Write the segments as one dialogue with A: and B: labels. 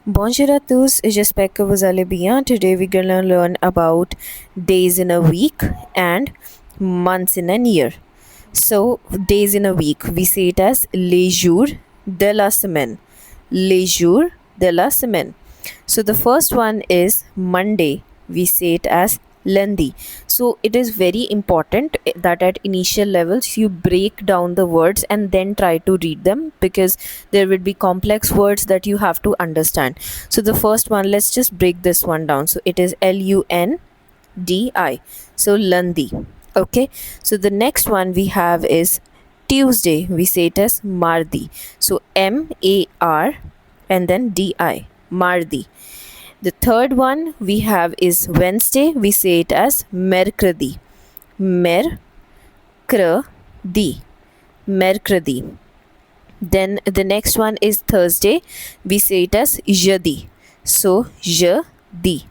A: Bonjour à tous, j'espère que vous allez bien. Today we're gonna learn about days in a week and months in a year. So, days in a week, we say it as les jours de la semaine. Les jours de la semaine. So, the first one is Monday. We say it as lundi. So, it is very important that at initial levels you break down the words and then try to read them, because there will be complex words that you have to understand. So, the first one, let's just break this one down. So, it is Lundi. So, lundi. Okay, so the next one we have is Tuesday. We say it as mardi. So Mar and then Di, mardi. The third one we have is Wednesday. We say it as mercredi. Mercredi. Then the next one is Thursday. We say it as jeudi. So jeudi.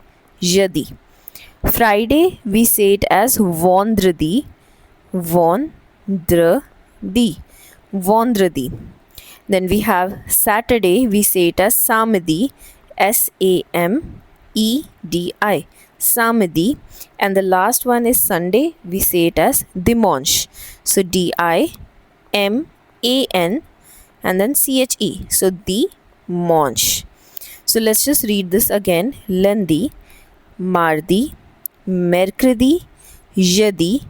A: Friday we say it as vendredi. Then we have Saturday. We say it as samedi. Samedi. Samedi. And the last one is Sunday. We say it as dimanche. So Diman and then che. So dimanche. So let's just read this again. Lundi, mardi, mercredi, jeudi,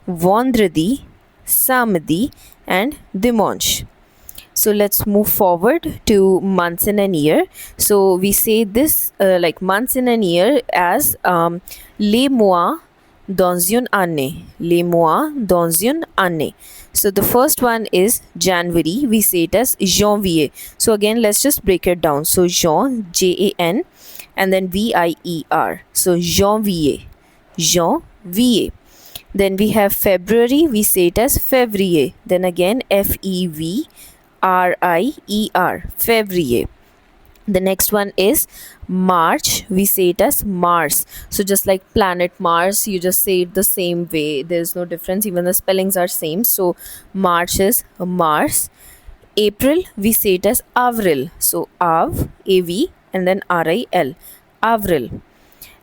A: vendredi, samedi, and dimanche. So let's move forward to months in a year. So we say this like months in a year as les mois dans une année. Les mois dans une année. So the first one is January. We say it as janvier. So again, let's just break it down. So Jean, Jan, and then Vier. So janvier. Then we have February. We say it as février. Then again, Fevrier. Fevrier. The next one is March. We say it as Mars. So just like planet Mars, you just say it the same way. There's no difference. Even the spellings are same. So March is Mars. April, we say it as Avril. So Av, A-V, and then R-I-L. Avril.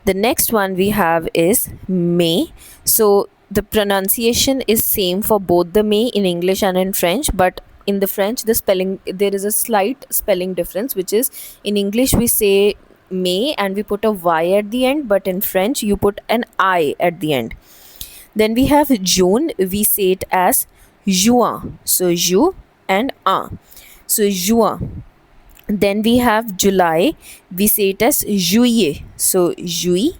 A: The next one we have is May. So the pronunciation is same for both the May in English and in French, but in the French the spelling, there is a slight spelling difference, which is in English we say May and we put a Y at the end, but in French you put an I at the end. Then we have June. We say it as juin. So ju and un. So juin. Then we have July. We say it as juillet. So juillet.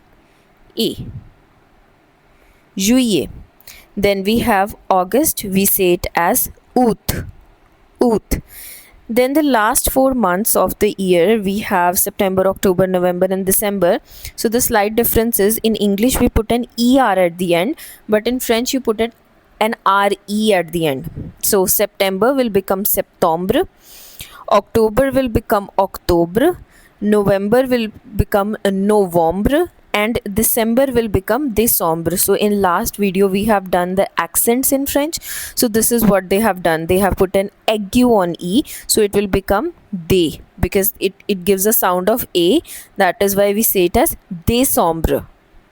A: Then we have August. We say it as août. Then the last 4 months of the year we have September, October, November, and December. So the slight difference is in English we put an ER at the end, but in French you put an RE at the end. So September will become septembre, October will become octobre, November will become novembre, and December will become décembre. So in last video we have done the accents in French. So this is what they have done. They have put an aigu on E, so it will become they, because it gives a sound of A. That is why we say it as décembre.